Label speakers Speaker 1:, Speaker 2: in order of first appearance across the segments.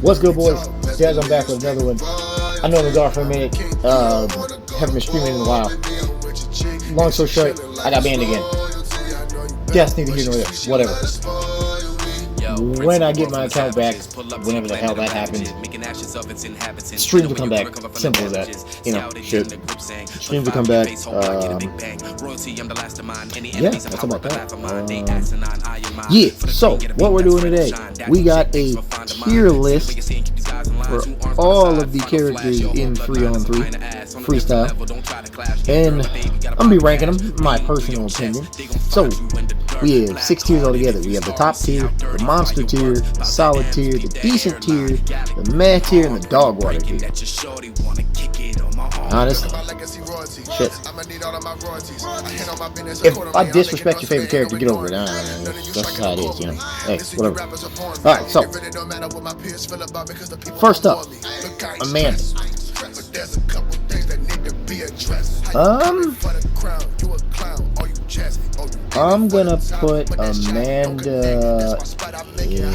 Speaker 1: What's good, boys? Jazz, I'm back with another one. I know I'm gone for a minute. Haven't been streaming in a while. Long story short, I got banned again. That's neither here nor there. Whatever. When I get my account back, whenever the hell that happens, streams will come back. Simple as that. You know, shit. Streams will come back. Yeah, that's about that. Yeah, so what we're doing today, we got a tier list for all of the characters in 3-on-3 Freestyle, and I'm gonna be ranking them, my personal opinion. So we have 6 tiers altogether. We have the top tier, the monster tier, the solid tier, the decent tier, the meh tier, and the dog water tier. Honestly, shit. If I disrespect your favorite character, get over it. That's how it is, you know. Hey, whatever. Alright, so first up, Amanda. I'm gonna put Amanda in.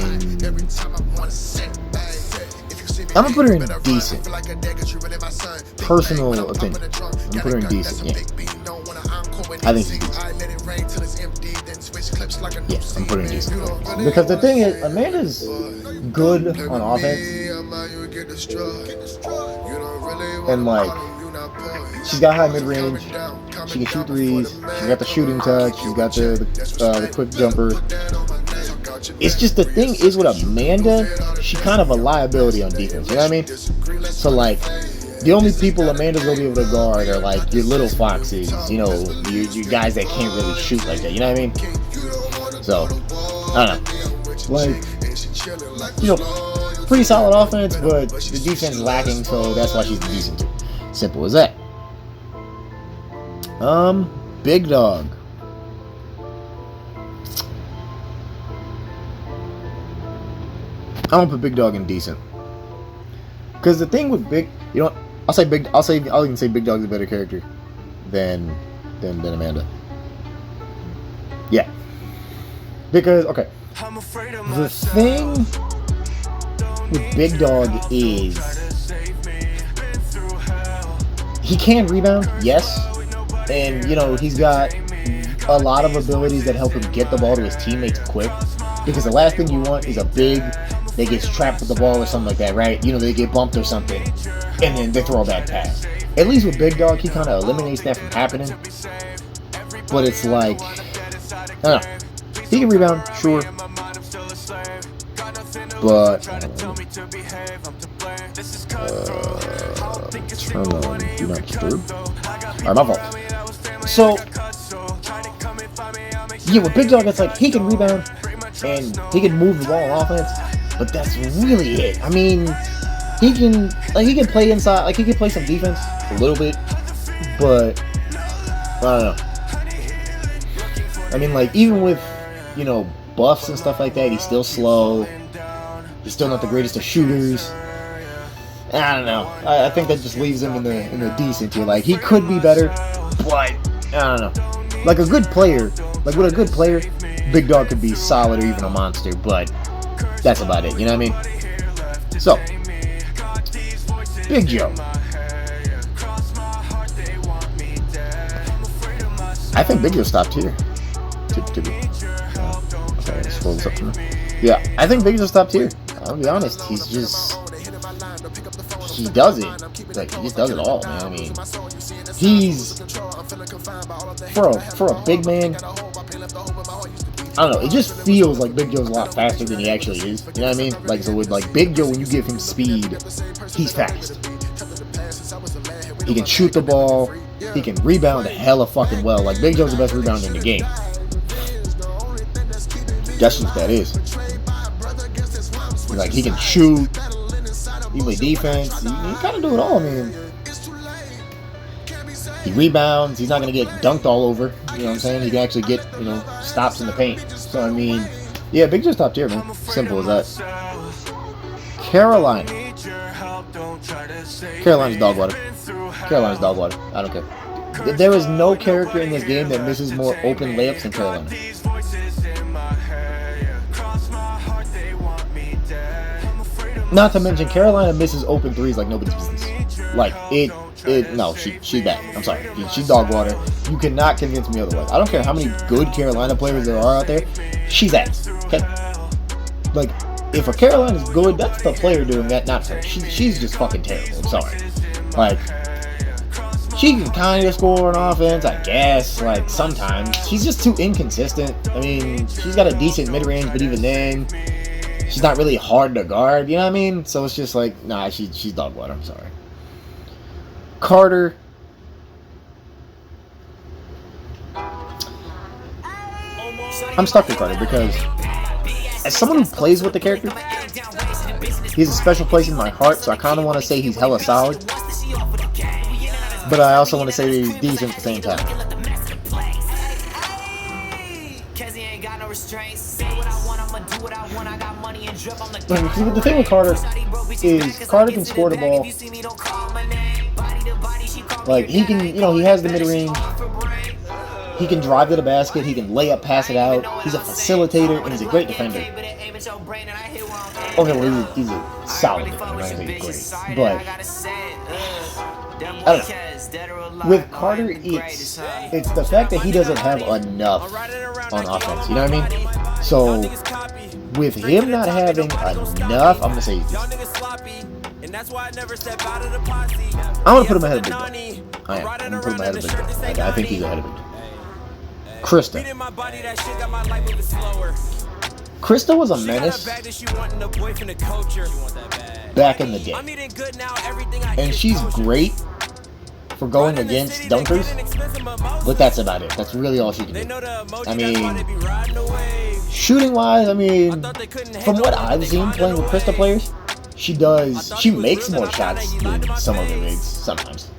Speaker 1: I'm gonna put her in decent. Personal opinion. I'm gonna put her in decent, yeah. I think she's decent. Yes, I'm putting her in decent. Because the thing is, Amanda's good on offense. And like, she's got high mid-range. She can shoot threes. She's got the shooting touch. She's got the quick jumper. It's just the thing is with Amanda, she kind of a liability on defense. You know what I mean? So like, the only people Amanda's gonna be able to guard are like your little foxes. You know, you guys that can't really shoot like that. You know what I mean? So I don't know. Like, you know, pretty solid offense, but the defense is lacking. So that's why she's decent too. Simple as that. Big dog. I'm gonna put Big Dog in decent. Cause the thing with Big, you know, I'll even say Big Dog's a better character than Amanda. Yeah. Because okay, the thing with Big Dog is he can rebound, yes, and you know he's got a lot of abilities that help him get the ball to his teammates quick. Because the last thing you want is a big that gets trapped with the ball or something like that, right? You know, they get bumped or something, and then they throw a bad pass. At least with Big Dog, he kind of eliminates that from happening. But it's like, I don't know. He can rebound, sure. But, turn on Do Not Disturb. Alright, my fault. So, yeah, with Big Dog, it's like, he can rebound, and he can move the ball on offense. But that's really it. I mean, he can play inside, like he can play some defense a little bit, but I don't know. I mean, like even with, you know, buffs and stuff like that, he's still slow. He's still not the greatest of shooters. I don't know. I think that just leaves him in the decent tier. Like he could be better, but I don't know. Like a good player, like with a good player, Big Dog could be solid or even a monster, but that's about it, you know what I mean? So, Big Joe. I think Big Joe's top tier. Okay, let's scroll this up to me. Yeah, I think Big Joe's top tier. I'll be honest, he's just... He does it. Like, he just does it all, man. I mean, he's... For a big man... I don't know, it just feels like Big Joe's a lot faster than he actually is. You know what I mean? Like, so with like Big Joe, when you give him speed, he's fast. He can shoot the ball, he can rebound hella fucking well. Like, Big Joe's the best rebounder in the game. That's just what that is. Like, he can shoot, he play defense, he kind of do it all, man. He rebounds, he's not going to get dunked all over, you know what I'm saying? He can actually get, you know, stops in the paint. So, I mean, yeah, Big Joe's top tier, man. Simple as that. Carolina. Carolina's dog water. Carolina's dog water. I don't care. There is no character in this game that misses more open layups than Carolina. Not to mention, Carolina misses open threes like nobody's business. Like, no, she's bad. I'm sorry. She's dog water. You cannot convince me otherwise. I don't care how many good Carolina players there are out there. She's ass. Okay? Like, if a Carolina's good, that's the player doing that, not her. She's just fucking terrible. I'm sorry. Like, she can kind of score on offense, I guess, like, sometimes. She's just too inconsistent. I mean, she's got a decent mid-range, but even then, she's not really hard to guard, you know what I mean? So it's just like, nah, she's dog water, I'm sorry. Carter. I'm stuck with Carter because, as someone who plays with the character, he's a special place in my heart, so I kind of want to say he's hella solid. But I also want to say that he's decent at the same time. The thing with Carter is Carter can score the ball. Like, he can, you know, he has the mid-range. He can drive to the basket. He can lay up, pass it out. He's a facilitator, and he's a great defender. Okay, well, he's a solid defender. I don't think he's great. But, I don't know. With Carter, it's the fact that he doesn't have enough on offense. You know what I mean? So, with him not having enough, I'm going to say he's decent. I'm going to put him ahead of Big Dog. I am. I'm going to put him ahead of Big Dog. I think he's ahead of Big Dog. Krista. Krista was a menace back in the day. And she's great for going against dunkers, but that's about it. That's really all she can do. I mean, shooting-wise, I mean, from what I've seen playing with Krista players, she makes more shots than some other bigs sometimes.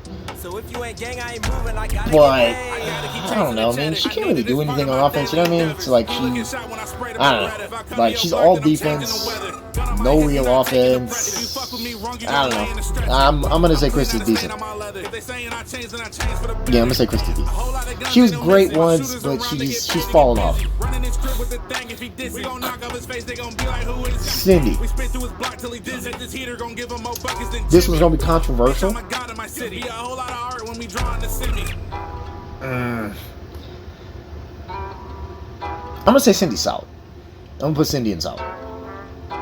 Speaker 1: But, I don't know, man. She can't really do anything on offense, you know what I mean? It's like I don't know. Like, she's all defense, no real offense. I don't know. I'm going to say Krista's decent. Yeah, I'm going to say Krista's decent. She was great once, but she's fallen off. Cindy. This one's going to be controversial. I'm gonna say Cindy's solid. I'm gonna put Cindy in solid.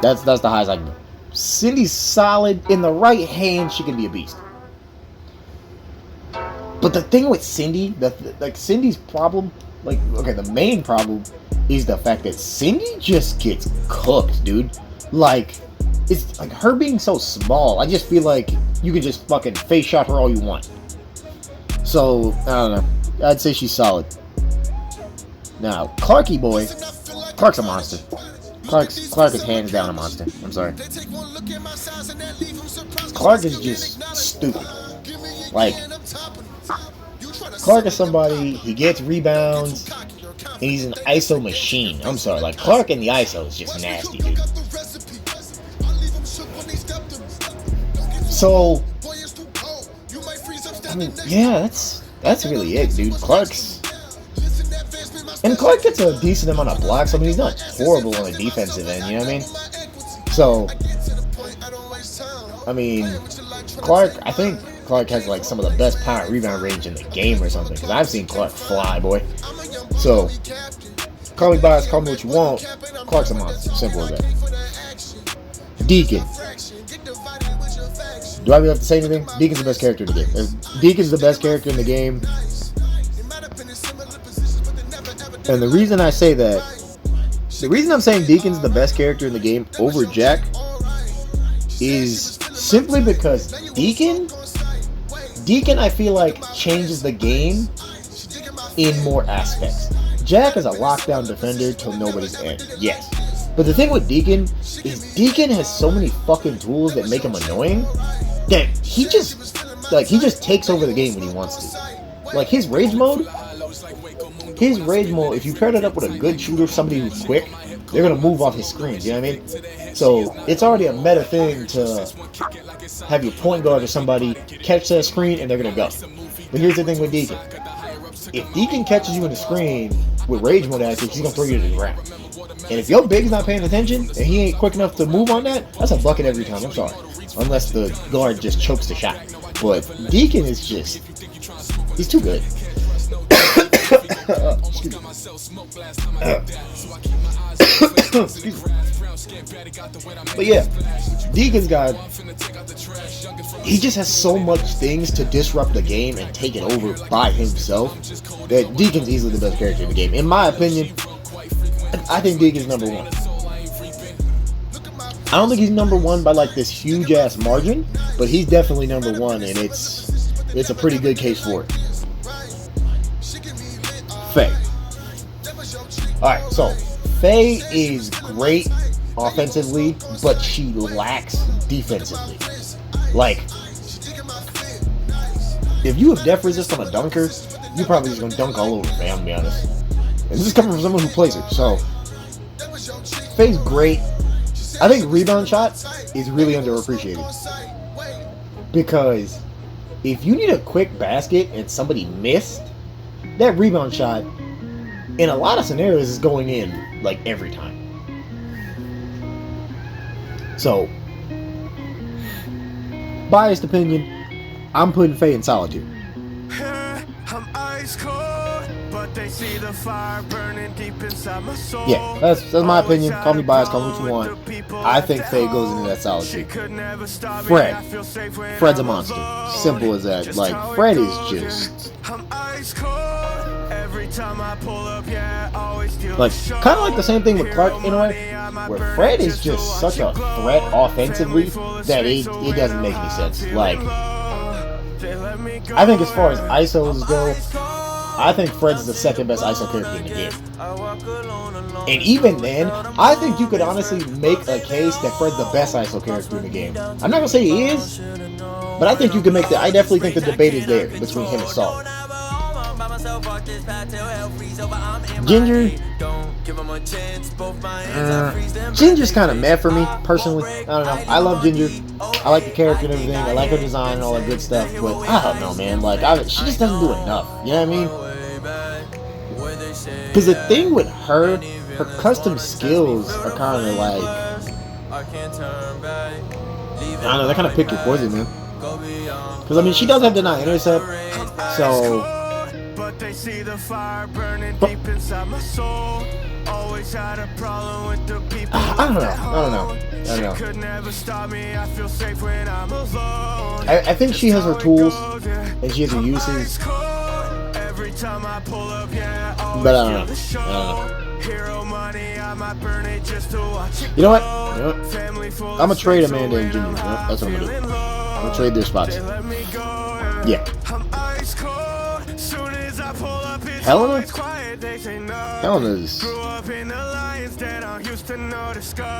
Speaker 1: That's the highest I can go. Cindy's solid. In the right hand, she can be a beast. But the thing with Cindy, Cindy's problem, the main problem is the fact that Cindy just gets cooked, dude. Like, it's like her being so small. I just feel like you can just fucking face shot her all you want. So, I don't know. I'd say she's solid. Now, Clarky boy. Clark's a monster. Clark is hands down a monster. I'm sorry. Clark is just stupid. Like, Clark is somebody, he gets rebounds, and he's an ISO machine. I'm sorry. Like, Clark in the ISO is just nasty, dude. So, I mean, yeah, that's really it, dude. Clark gets a decent amount of blocks. I mean, he's not horrible on the defensive end, you know what I mean? So, I mean, I think Clark has, like, some of the best power rebound range in the game or something, because I've seen Clark fly, boy. So, call me biased, call me what you want. Clark's a monster. Simple as that. Deacon. Do I really have to say anything? Deacon's the best character in the game. Deacon's the best character in the game. And the reason I say that, the reason I'm saying Deacon's the best character in the game over Jack is simply because Deacon I feel like changes the game in more aspects. Jack is a lockdown defender till nobody's end. Yes. But the thing with Deacon is Deacon has so many fucking tools that make him annoying that he just takes over the game when he wants to. Like his rage mode, if you pair that up with a good shooter, somebody who's quick, they're gonna move off his screens, you know what I mean? So it's already a meta thing to have your point guard or somebody catch that screen and they're gonna go. But here's the thing with Deacon. If Deacon catches you in the screen with rage mode active, he's gonna throw you to the ground. And if your big's not paying attention and he ain't quick enough to move on that, that's a bucket every time. I'm sorry. Unless the guard just chokes the shot. But Deacon is just... he's too good. Excuse me. But yeah, Deacon's got... he just has so much things to disrupt the game and take it over by himself that Deacon's easily the best character in the game. In my opinion, I think Deacon's number one. I don't think he's number one by like this huge ass margin, but he's definitely number one, and it's a pretty good case for it. Faye. Alright, so Faye is great offensively, but she lacks defensively. Like, if you have def resist on a dunker, you're probably just gonna dunk all over Faye, I'm gonna be honest. And this is coming from someone who plays it, so Faye's great. I think rebound shot is really underappreciated. Because if you need a quick basket and somebody missed, that rebound shot in a lot of scenarios is going in like every time. So, biased opinion, I'm putting Faye in solitude. Yeah, that's my opinion. Call me biased, call me what you want. I think Faye goes into that solitude. Fred's a monster. Simple as that. Like, Fred is just... like, kind of like the same thing with Clark in a way, where Fred is just such a threat offensively that it doesn't make any sense. Like, I think as far as ISOs go, I think Fred's the second best ISO character in the game. And even then, I think you could honestly make a case that Fred's the best ISO character in the game. I'm not gonna say he is, but I think you can make the... I definitely think the debate is there between him and Saul. Ginger, Ginger's kind of meh for me personally. I don't know. I love Ginger. I like the character and everything. I like her design and all that good stuff. But I don't know, man. Like, she just doesn't do enough. You know what I mean? Because the thing with her custom skills are kind of like, I don't know. They kind of pick your poison, man. Because I mean, she does have deny intercept, so. But they see the fire burning deep inside my soul. Always had a problem with the people. I don't know. She could never stop me. I feel safe when I'm alone. I think she has her tools and she has her uses. But I don't know. You know what? I'm gonna trade Amanda and Ginger. That's what I'm gonna do. I'm gonna trade their spots. Yeah. Helena's... I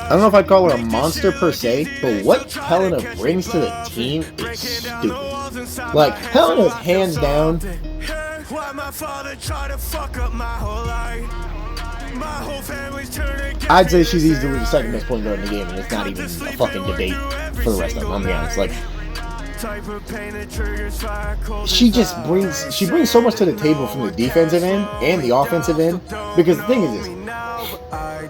Speaker 1: don't know if I'd call her a monster per se, but what Helena brings to the team is stupid. Like, Helena's hands down... I'd say she's easily the second best point guard in the game, and it's not even a fucking debate for the rest of them, I'm being honest. Like, she brings so much to the table from the defensive end and the offensive end. Because the thing is this,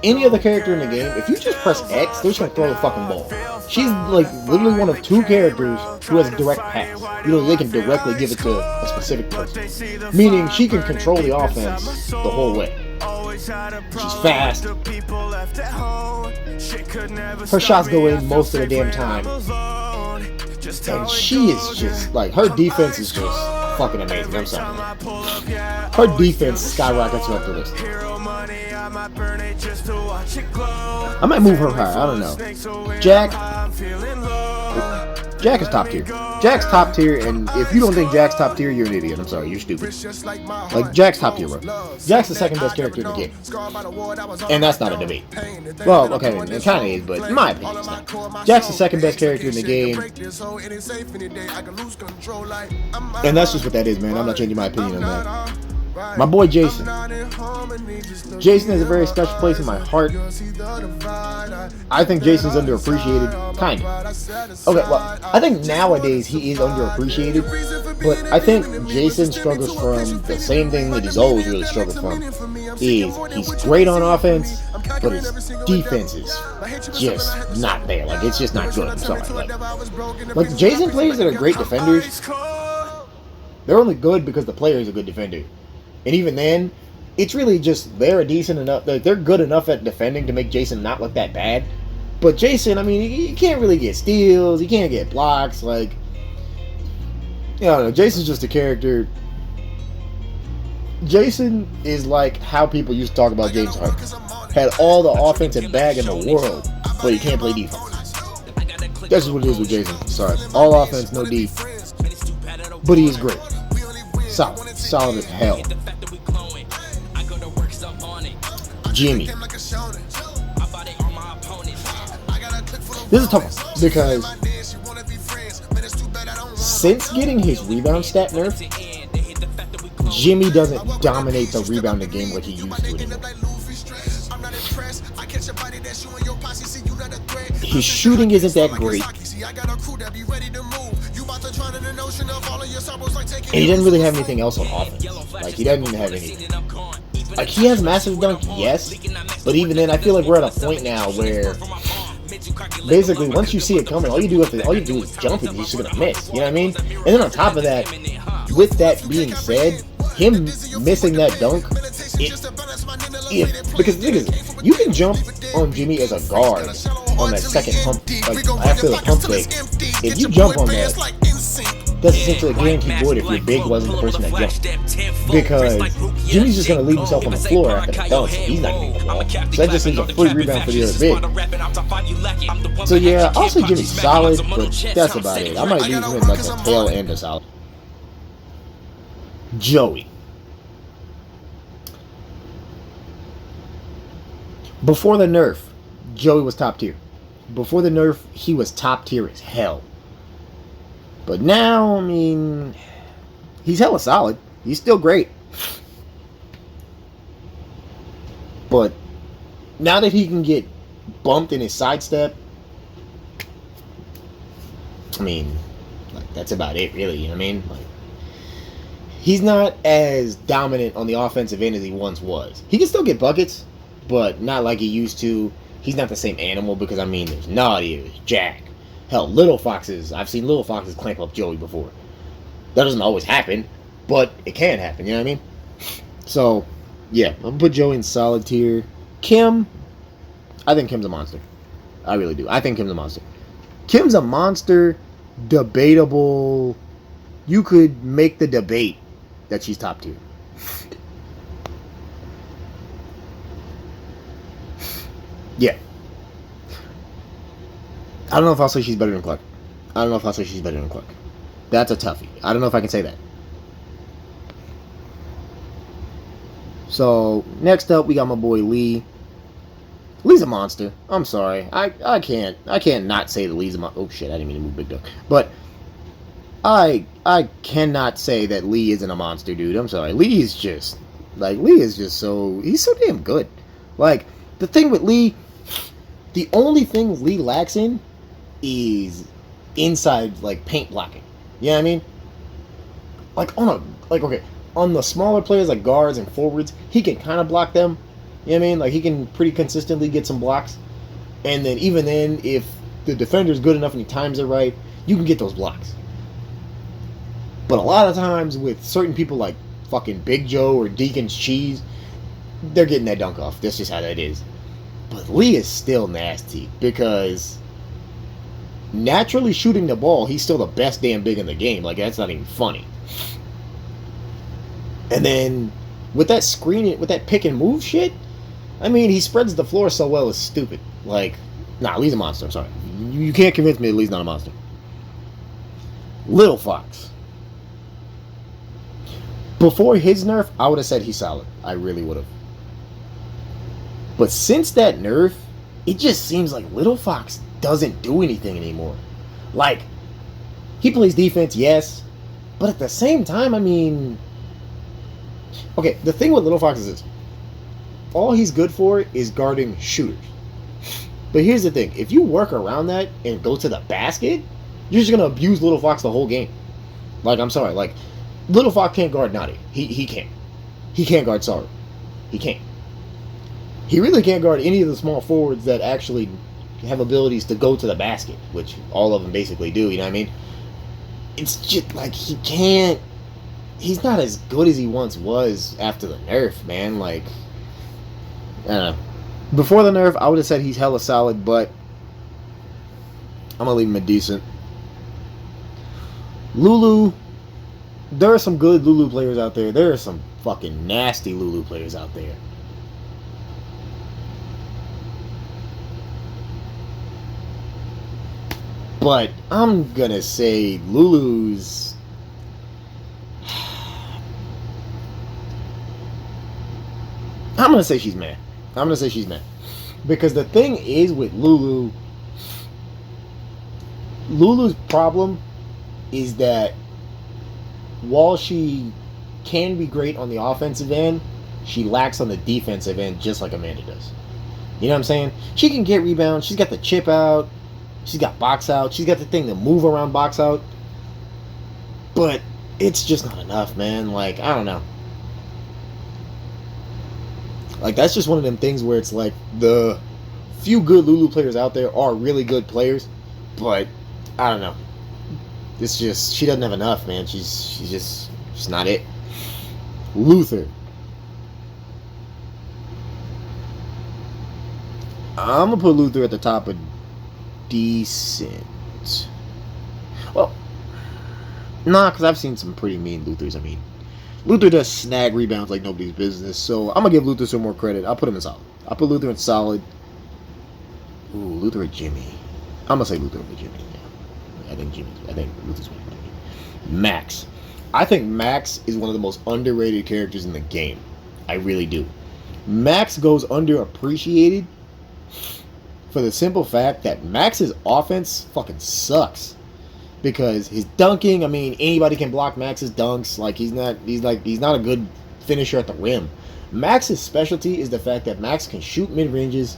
Speaker 1: any other character in the game, if you just press X, they're just gonna throw the fucking ball. She's like literally one of two characters who has a direct pass. You know, they can directly give it to a specific person. Meaning she can control the offense the whole way. She's fast. Her shots go in most of the damn time. And she is just, like, her defense is just fucking amazing. I'm sorry. Her defense skyrockets her up the list. I might move her higher. I don't know. Jack is top tier. Jack's top tier, and if you don't think Jack's top tier, you're an idiot. I'm sorry, you're stupid. Like, Jack's top tier, bro. Jack's the second best character in the game. And that's not a debate. Well, okay, it kind of is, but in my opinion, it's not. Jack's the second best character in the game. And that's just what that is, man. I'm not changing my opinion on that. My boy Jason. Jason has a very special place in my heart. I think Jason's underappreciated. Kind of. Okay, well, I think nowadays he is underappreciated. But I think Jason struggles from the same thing that he's always really struggled from. He's great on offense. but his defense is just not there. Like, it's just not good. I'm sorry. Like Jason players that are great defenders, they're only good because the player is a good defender. And even then, it's really just they're decent enough. They're good enough at defending to make Jason not look that bad. But Jason, I mean, he can't really get steals. He can't get blocks. Like, I don't know. Jason's just a character. Jason is like how people used to talk about James Harden. Had all the offensive bag in the world, but he can't play defense. That's just what it is with Jason. Sorry. All offense, no D. But he is great. Solid. Solid as hell. Jimmy. This is tough because since getting his rebound stat nerf, Jimmy doesn't dominate the rebounding game like he used to anymore. His shooting isn't that great. And he doesn't really have anything else on offense. Like, he doesn't even have anything. Like, he has massive dunk, yes. But even then, I feel like we're at a point now where basically, once you see it coming, all you do is jump and you're just gonna miss. You know what I mean? And then on top of that, with that being said, him missing that dunk, because the thing is, you can jump on Jimmy as a guard on that second pump, like after the pump fake. If you jump on that, that's essentially a guaranteed void if your big wasn't the person that jumped. Because Jimmy's just going to leave himself on the floor after the dunk, so he's not going to get the ball. So that just seems a free rebound for the other big. So yeah, I'll say Jimmy's solid, but that's about it. I might leave him in like a tail end of solid. Joey. Before the nerf, Joey was top tier. Before the nerf, he was top tier as hell. But now, I mean, he's hella solid. He's still great. But now that he can get bumped in his sidestep, I mean, like, that's about it, really. You know what I mean? Like, he's not as dominant on the offensive end as he once was. He can still get buckets, but not like he used to. He's not the same animal because, I mean, there's Naughty, there's Jack. Hell, Little Foxes. I've seen Little Foxes clamp up Joey before. That doesn't always happen, but it can happen, you know what I mean? So, yeah, I'm going to put Joey in solid tier. Kim, I think Kim's a monster. I really do. I think Kim's a monster. Kim's a monster, debatable. You could make the debate that she's top tier. Yeah. I don't know if I'll say she's better than Clark. That's a toughie. I don't know if I can say that. So, next up, we got my boy Lee. Lee's a monster. I'm sorry. I can't not say that Lee's a monster. Oh, shit, I didn't mean to move Big Dog. But I cannot say that Lee isn't a monster, dude. I'm sorry. Lee is just so... He's so damn good. Like, the thing with Lee... The only thing Lee lacks in is inside, like, paint blocking. You know what I mean? On the smaller players like guards and forwards, he can kind of block them. You know what I mean? Like, he can pretty consistently get some blocks. And then, even then, if the defender's good enough and he times it right, you can get those blocks. But a lot of times with certain people like fucking Big Joe or Deacon's Cheese, they're getting that dunk off. That's just how that is. But Lee is still nasty because naturally shooting the ball, he's still the best damn big in the game. Like, that's not even funny. And then with that screen, with that pick and move shit, I mean, he spreads the floor so well, it's stupid. Like, nah, Lee's a monster. I'm sorry. You can't convince me that Lee's not a monster. Little Fox. Before his nerf, I would have said he's solid. I really would have. But since that nerf, it just seems like Little Fox doesn't do anything anymore. Like, he plays defense, yes. But at the same time, I mean... Okay, the thing with Little Fox is this. All he's good for is guarding shooters. But here's the thing. If you work around that and go to the basket, you're just going to abuse Little Fox the whole game. Like, I'm sorry. Like, Little Fox can't guard Naughty. He can't. He can't guard Saru. He can't. He really can't guard any of the small forwards that actually have abilities to go to the basket, which all of them basically do, you know what I mean? It's just like he can't. He's not as good as he once was after the nerf, man. Like, I don't know. Before the nerf, I would have said he's hella solid, but I'm gonna leave him a decent. Lulu, there are some good Lulu players out there. There are some fucking nasty Lulu players out there. But I'm gonna say Lulu's. I'm gonna say she's mad. I'm gonna say she's mad. Because the thing is with Lulu, Lulu's problem is that while she can be great on the offensive end, she lacks on the defensive end just like Amanda does. You know what I'm saying? She can get rebounds, she's got the chip out, she's got box out, she's got the thing to move around box out. But it's just not enough, man. Like, I don't know. Like, that's just one of them things where it's like the few good Lulu players out there are really good players, but I don't know. It's just, she doesn't have enough, man. She's not it. Luther. I'm gonna put Luther at the top of decent. Well, nah, because I've seen some pretty mean Luthers. I mean, Luther does snag rebounds like nobody's business, so I'm gonna give Luther some more credit. I'll put him in solid. I'll put Luther in solid. Ooh, Luther or Jimmy. I'm gonna say Luther over Jimmy. Yeah. I think Luther's winning Jimmy. Max. I think Max is one of the most underrated characters in the game. I really do. Max goes underappreciated for the simple fact that Max's offense fucking sucks. Because his dunking, I mean, anybody can block Max's dunks. Like, he's not a good finisher at the rim. Max's specialty is the fact that Max can shoot mid-ranges.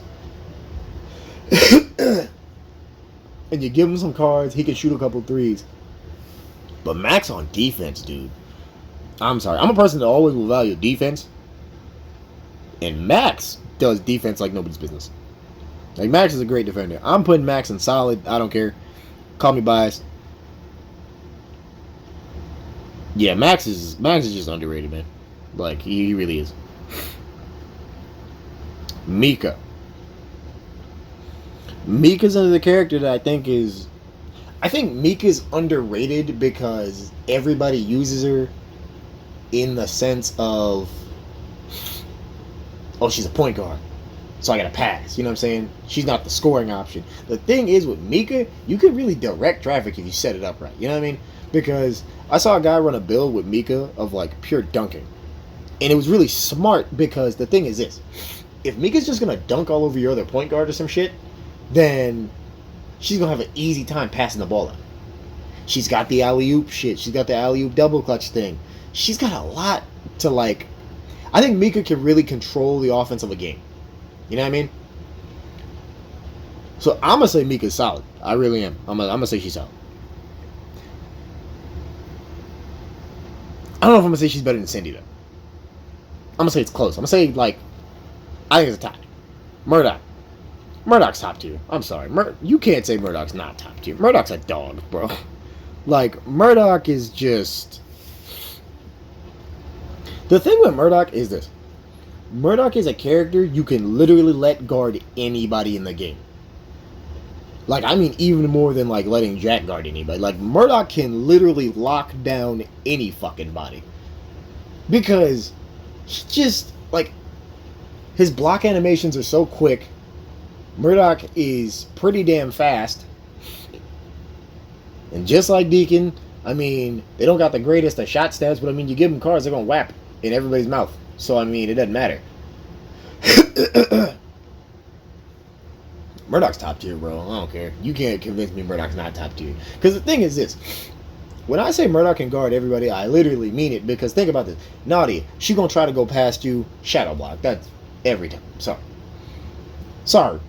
Speaker 1: And you give him some cards, he can shoot a couple threes. But Max on defense, dude. I'm sorry. I'm a person that always will value defense. And Max does defense like nobody's business. Like, Max is a great defender. I'm putting Max in solid. I don't care. Call me biased. Yeah, Max is just underrated, man. Like, he really is. Mika. Mika's another character that I think Mika's underrated because everybody uses her in the sense of, oh, she's a point guard, so I gotta pass. You know what I'm saying? She's not the scoring option. The thing is with Mika, you can really direct traffic if you set it up right. You know what I mean? Because I saw a guy run a build with Mika of like pure dunking. And it was really smart because the thing is this. If Mika's just going to dunk all over your other point guard or some shit, then she's going to have an easy time passing the ball out. She's got the alley-oop shit. She's got the alley-oop double clutch thing. She's got a lot to like. I think Mika can really control the offense of a game. You know what I mean? So I'm going to say Mika's solid. I really am. I'm going to say she's solid. I don't know if I'm going to say she's better than Cindy, though. I'm going to say it's close. I'm going to say, like, I think it's a tie. Murdoch. Murdoch's top tier. I'm sorry. You can't say Murdoch's not top tier. Murdoch's a dog, bro. Like, Murdoch is just... The thing with Murdoch is this. Murdoch is a character you can literally let guard anybody in the game. Like, I mean, even more than, like, letting Jack guard anybody. Like, Murdoch can literally lock down any fucking body. Because he just, like, his block animations are so quick. Murdoch is pretty damn fast. And just like Deacon, I mean, they don't got the greatest of shot stats, but I mean, you give them cards, they're going to whap in everybody's mouth. So, I mean, it doesn't matter. Murdoch's top tier, bro. I don't care. You can't convince me Murdoch's not top tier. Because the thing is this. When I say Murdoch can guard everybody, I literally mean it. Because think about this. Naughty, she going to try to go past you, shadow block. That's every time. Sorry.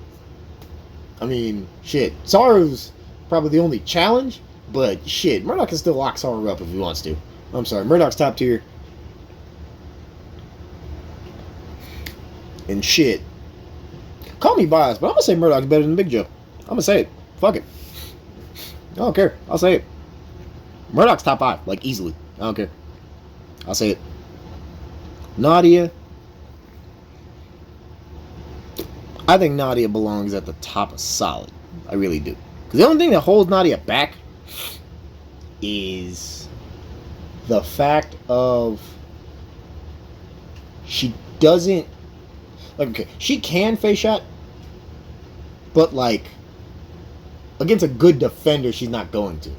Speaker 1: I mean, shit. Saru's probably the only challenge. But shit, Murdoch can still lock Saru up if he wants to. I'm sorry. Murdoch's top tier. And shit. Call me biased, but I'm gonna say Murdoch's better than Big Joe. I'm gonna say it. Fuck it. I don't care. I'll say it. Murdoch's top 5, like easily. I don't care. I'll say it. Nadia. I think Nadia belongs at the top of solid. I really do. Because the only thing that holds Nadia back is the fact of she doesn't, like, okay, she can face shot, but like against a good defender she's not going to.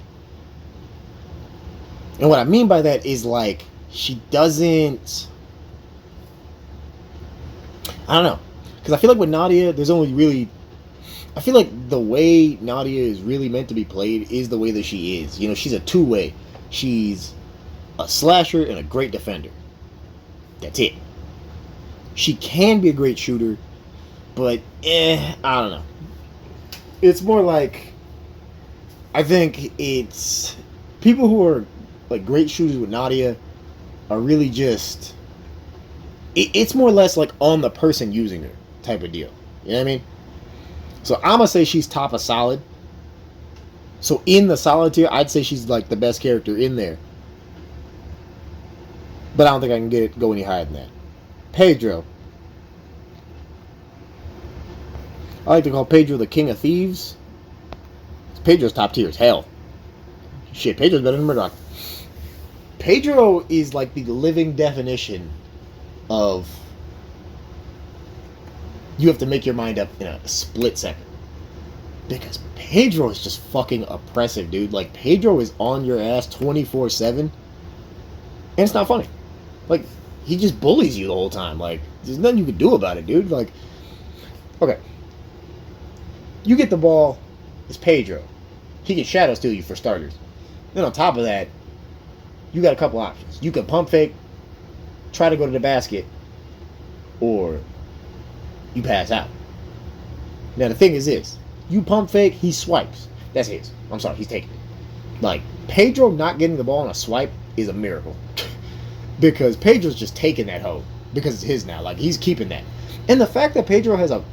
Speaker 1: And what I mean by that is, like, she doesn't, I don't know, because I feel like with Nadia there's only really, I feel like the way Nadia is really meant to be played is the way that she is. You know, she's a two-way. She's a slasher and a great defender. That's it. She can be a great shooter, but I don't know. It's more like, I think it's people who are like great shooters with Nadia are really just, it's more or less like on the person using her type of deal. You know what I mean? So I'm gonna say she's top of solid. So in the solid tier, I'd say she's like the best character in there. But I don't think I can go any higher than that. Pedro. I like to call Pedro the king of thieves. Pedro's top tier as hell. Shit, Pedro's better than Murdoch. Pedro is like the living definition of you have to make your mind up in a split second. Because Pedro is just fucking oppressive, dude. Like, Pedro is on your ass 24/7. And it's not funny. Like, he just bullies you the whole time. Like, there's nothing you can do about it, dude. Like, okay. You get the ball, it's Pedro. He can shadow steal you for starters. Then on top of that, you got a couple options. You can pump fake, try to go to the basket, or you pass out. Now the thing is this. You pump fake, he swipes. That's his. I'm sorry, he's taking it. Like, Pedro not getting the ball on a swipe is a miracle. Because Pedro's just taking that hoe. Because it's his now. Like, he's keeping that. And the fact that Pedro has an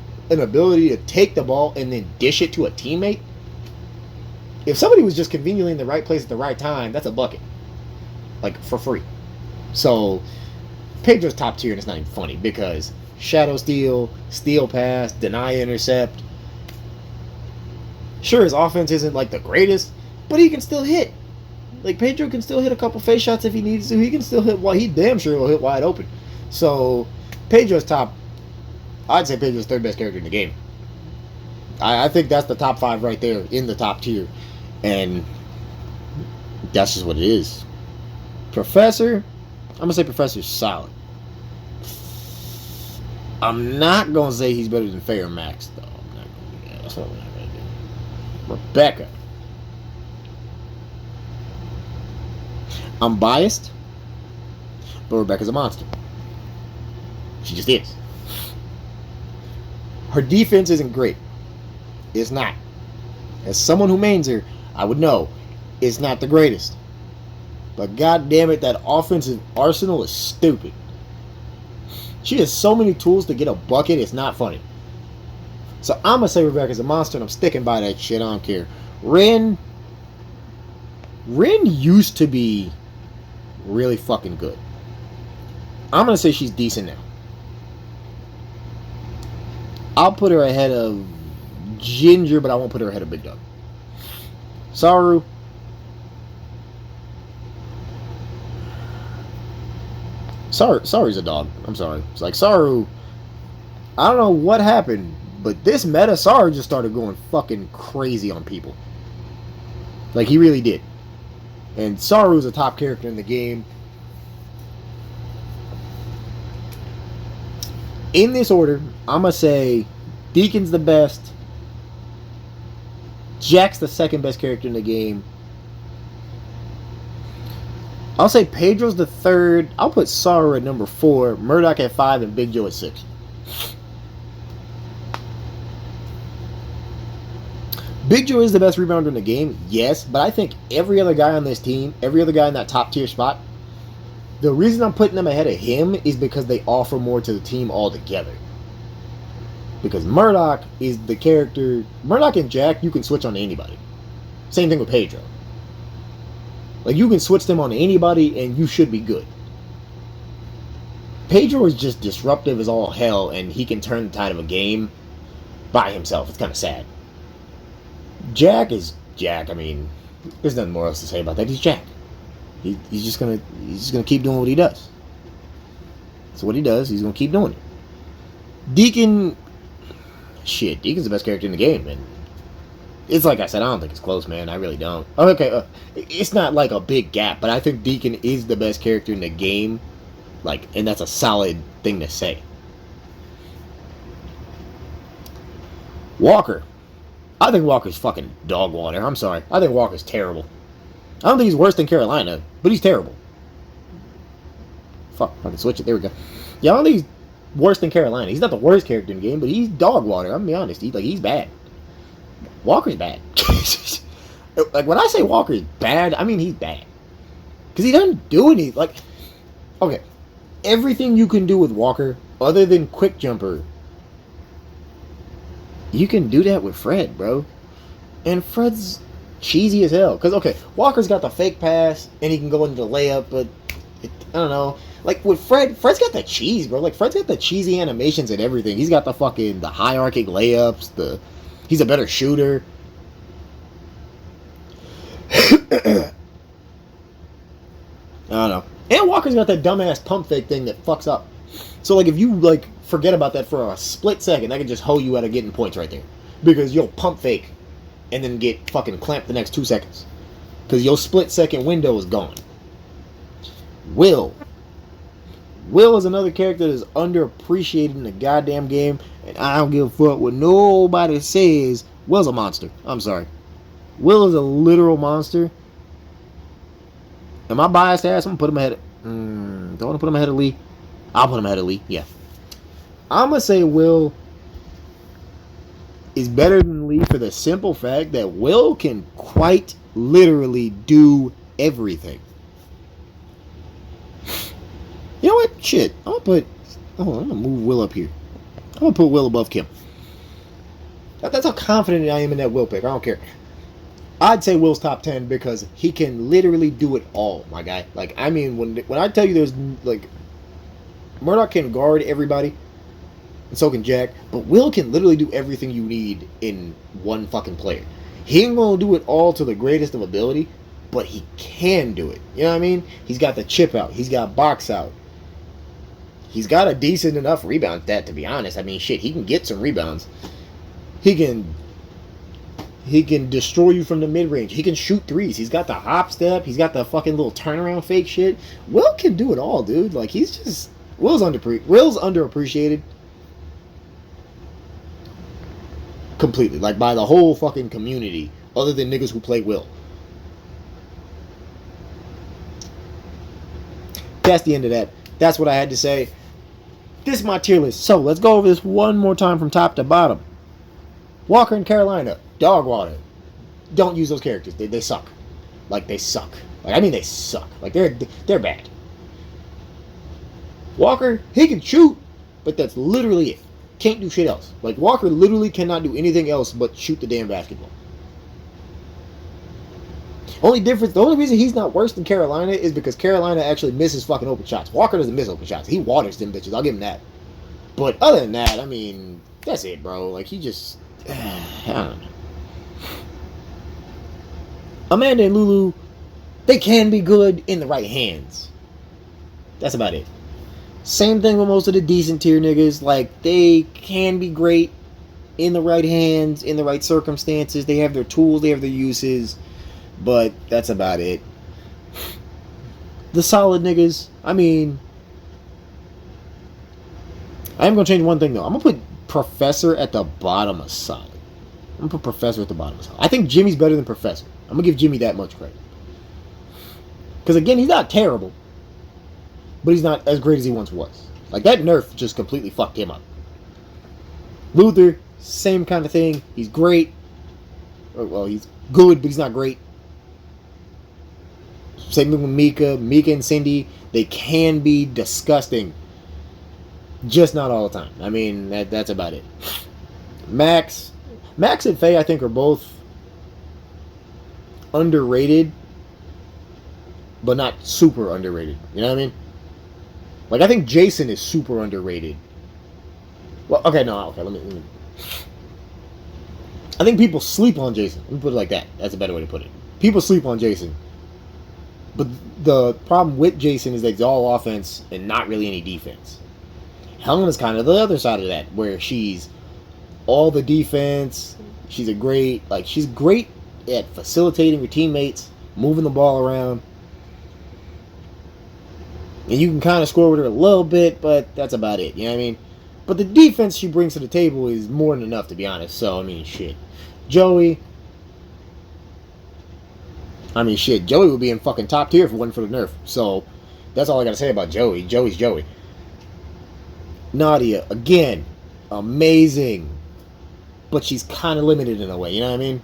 Speaker 1: ability to take the ball and then dish it to a teammate, if somebody was just conveniently in the right place at the right time, that's a bucket. Like, for free. So, Pedro's top tier, and it's not even funny. Because shadow steal, steal pass, deny intercept. Sure, his offense isn't like the greatest, but he can still hit. Like, Pedro can still hit a couple face shots if he needs to. He can still hit, he damn sure will hit wide open. So, Pedro's top, I'd say Pedro's third best character in the game. I think that's the top 5 right there in the top tier. And that's just what it is. Professor, I'm going to say Professor's solid. I'm not going to say he's better than Fair Max, though. I'm not going to do that. That's what I'm not going to do. Rebecca. I'm biased, but Rebecca's a monster. She just is. Her defense isn't great. It's not. As someone who mains her, I would know it's not the greatest. But god damn it, that offensive arsenal is stupid. She has so many tools to get a bucket, it's not funny. So I'm going to say Rebecca's a monster, and I'm sticking by that shit. I don't care. Ren used to be really fucking good. I'm going to say she's decent now. I'll put her ahead of Ginger, but I won't put her ahead of Big Dog. Saru. Saru's a dog. I'm sorry. It's like Saru, I don't know what happened, but this meta Saru just started going fucking crazy on people. Like, he really did. And Saru's a top character in the game. In this order, I'm going to say Deacon's the best. Jack's the second best character in the game. I'll say Pedro's the third. I'll put Saru at number 4, Murdoch at 5, and Big Joe at 6. Big Joe is the best rebounder in the game, yes, but I think every other guy on this team, every other guy in that top tier spot, the reason I'm putting them ahead of him is because they offer more to the team altogether. Because Murdoch is the character. Murdoch and Jack, you can switch on to anybody. Same thing with Pedro. Like, you can switch them on to anybody and you should be good. Pedro is just disruptive as all hell, and he can turn the tide of a game by himself. It's kind of sad. Jack is Jack. I mean, there's nothing more else to say about that. He's Jack. He's just gonna keep doing what he does. So what he does, he's gonna keep doing it. Deacon, shit, Deacon's the best character in the game, man. It's like I said, I don't think it's close, man. I really don't. Okay, it's not like a big gap, but I think Deacon is the best character in the game. Like, and that's a solid thing to say. Walker. I think Walker's fucking dog water. I'm sorry. I think Walker's terrible. I don't think he's worse than Carolina, but he's terrible. Fuck, I can switch it. There we go. Yeah, I don't think he's worse than Carolina. He's not the worst character in the game, but he's dog water. I'm gonna be honest. He's bad. Walker's bad. Like, when I say Walker's bad, I mean he's bad. Because he doesn't do anything. Like, okay. Everything you can do with Walker, other than quick jumper, you can do that with Fred, bro. And Fred's cheesy as hell. Because, okay, Walker's got the fake pass, and he can go into the layup, but, I don't know. Like, with Fred's got the cheese, bro. Like, Fred's got the cheesy animations and everything. He's got the hierarchic layups, he's a better shooter. I don't know. And Walker's got that dumbass pump fake thing that fucks up. So, like, if you, like, forget about that for a split second, that can just hoe you out of getting points right there. Because you'll pump fake and then get fucking clamped the next 2 seconds. Because your split second window is gone. Will is another character that is underappreciated in the goddamn game. And I don't give a fuck what nobody says. Will's a monster. I'm sorry. Will is a literal monster. Am I biased to ask him? Put him ahead of... don't want to put him ahead of Lee. I'll put him ahead of Lee. Yeah. I'm going to say Will is better than Lee for the simple fact that Will can quite literally do everything. You know what? Shit. I'm going to move Will up here. I'm going to put Will above Kim. That's how confident I am in that Will pick. I don't care. I'd say Will's top 10 because he can literally do it all, my guy. Like, I mean, when I tell you there's, like, Murdoch can guard everybody, and so can Jack, but Will can literally do everything you need in one fucking player. He ain't gonna do it all to the greatest of ability, but he can do it. You know what I mean? He's got the chip out. He's got box out. He's got a decent enough rebound stat, to be honest. I mean, shit, he can get some rebounds. He can destroy you from the mid-range. He can shoot threes. He's got the hop step. He's got the fucking little turnaround fake shit. Will can do it all, dude. Like, he's just... Will's underappreciated. Completely. Like, by the whole fucking community. Other than niggas who play Will. That's the end of that. That's what I had to say. This is my tier list. So, let's go over this one more time from top to bottom. Walker and Carolina. Dog water. Don't use those characters. They suck. Like, they suck. Like, I mean, they suck. Like, they're bad. Walker, he can shoot, but that's literally it. Can't do shit else. Like, Walker literally cannot do anything else but shoot the damn basketball. The only reason he's not worse than Carolina is because Carolina actually misses fucking open shots. Walker doesn't miss open shots. He waters them bitches. I'll give him that. But other than that, I mean, that's it, bro. Like, he just... I don't know. Amanda and Lulu, they can be good in the right hands. That's about it. Same thing with most of the decent tier niggas. Like, they can be great in the right hands, in the right circumstances. They have their tools, they have their uses. But that's about it. The solid niggas, I mean... I am going to change one thing, though. I'm going to put Professor at the bottom of solid. I'm going to put Professor at the bottom of solid. I think Jimmy's better than Professor. I'm going to give Jimmy that much credit. Because, again, he's not terrible. But he's not as great as he once was. Like, that nerf just completely fucked him up. Luther, same kind of thing. He's great. Well, he's good, but he's not great. Same thing with Mika. Mika and Cindy, they can be disgusting. Just not all the time. I mean, that's about it. Max and Faye, I think, are both underrated, but not super underrated. You know what I mean? Like, I think Jason is super underrated. Well, okay, no, okay, let me. I think people sleep on Jason. Let me put it like that. That's a better way to put it. People sleep on Jason. But the problem with Jason is that he's all offense and not really any defense. Helena's kind of the other side of that, where she's all the defense. She's she's great at facilitating her teammates, moving the ball around. And you can kind of score with her a little bit, but that's about it. You know what I mean? But the defense she brings to the table is more than enough, to be honest. So, I mean, shit. Joey would be in fucking top tier if it wasn't for the nerf. So, that's all I gotta say about Joey. Joey's Joey. Nadia, again, amazing. But she's kind of limited in a way, you know what I mean?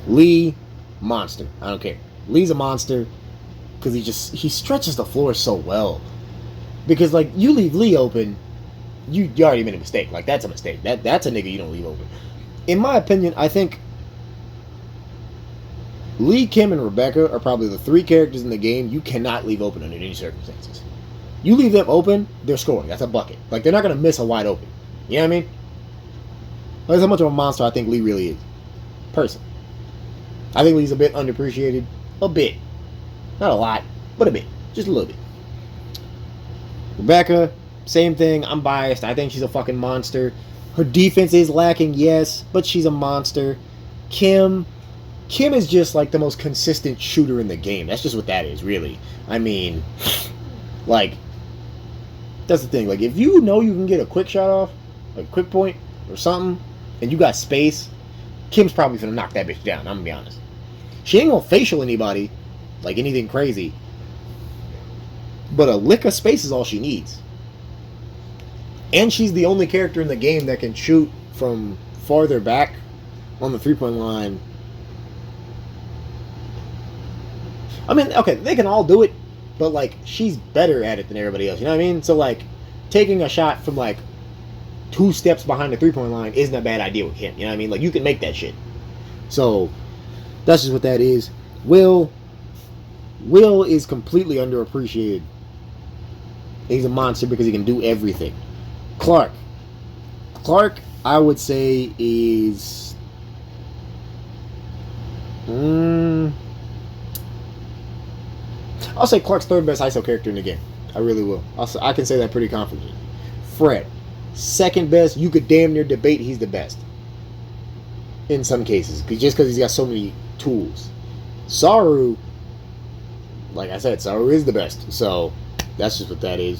Speaker 1: Lee, monster. I don't care. Lee's a monster because he stretches the floor so well. Because, like, you leave Lee open, you already made a mistake. Like, that's a mistake. That's a nigga you don't leave open. In my opinion, I think Lee, Kim, and Rebecca are probably the 3 characters in the game you cannot leave open under any circumstances. You leave them open, they're scoring. That's a bucket. Like, they're not going to miss a wide open. You know what I mean? That's how much of a monster I think Lee really is. Person. I think Lee's a bit underappreciated. A bit. Not a lot, but a bit. Just a little bit. Rebecca, same thing. I'm biased. I think she's a fucking monster. Her defense is lacking, yes, but she's a monster. Kim is just like the most consistent shooter in the game. That's just what that is, really. I mean, like, that's the thing. Like, if you know you can get a quick shot off, like a quick point or something, and you got space, Kim's probably gonna knock that bitch down. I'm gonna be honest. She ain't gonna facial anybody, like anything crazy. But a lick of space is all she needs. And she's the only character in the game that can shoot from farther back on the 3-point line. I mean, okay, they can all do it, but, like, she's better at it than everybody else. You know what I mean? So, like, taking a shot from, like, 2 steps behind the 3-point line isn't a bad idea with him. You know what I mean? Like, you can make that shit. So, that's just what that is. Will is completely underappreciated. He's a monster because he can do everything. Clark, I would say, is... I'll say Clark's 3rd best ISO character in the game. I really will. I can say that pretty confidently. Fred, 2nd best. You could damn near debate he's the best. In some cases. Just because he's got so many tools. Saru, like I said, Saru is the best. So, that's just what that is.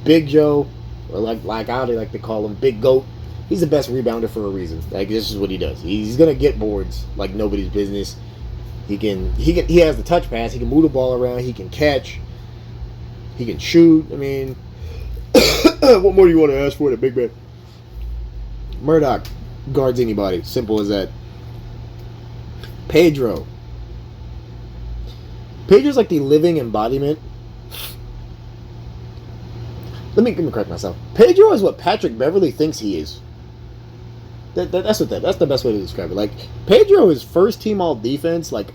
Speaker 1: Big Joe, or like I like to call him, Big Goat. He's the best rebounder for a reason. Like, this is what he does. He's gonna get boards like nobody's business. He has the touch pass. He can move the ball around. He can catch. He can shoot. I mean, what more do you want to ask for the big man? Murdoch guards anybody. Simple as that. Pedro's like the living embodiment. Let me correct myself. Pedro is what Patrick Beverly thinks he is. That's the best way to describe it. Like, Pedro is first team all defense, like,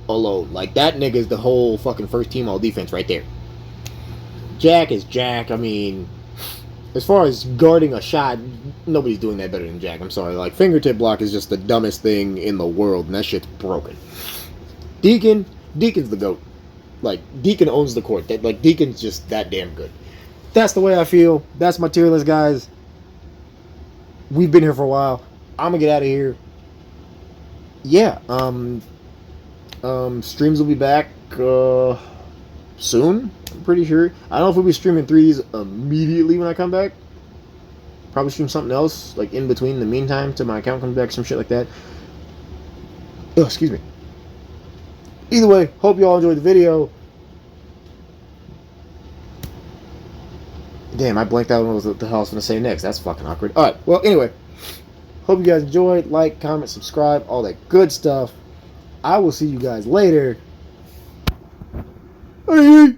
Speaker 1: alone. Like, that nigga is the whole fucking first team all defense right there. Jack is Jack. I mean, as far as guarding a shot, nobody's doing that better than Jack. I'm sorry. Like, fingertip block is just the dumbest thing in the world, and that shit's broken. Deacon's the GOAT. Like, Deacon owns the court. Deacon's just that damn good. That's the way I feel. That's my tier list, guys. We've been here for a while. I'm gonna get out of here. Yeah. Streams will be back soon. I'm pretty sure. I don't know if we'll be streaming 3s immediately when I come back. Probably stream something else like in between. In the meantime, till my account comes back, some shit like that. Oh, excuse me. Either way, hope you all enjoyed the video. Damn, I blanked out on what the hell I was going to say next. That's fucking awkward. Alright, well, anyway. Hope you guys enjoyed. Like, comment, subscribe, all that good stuff. I will see you guys later. Hey.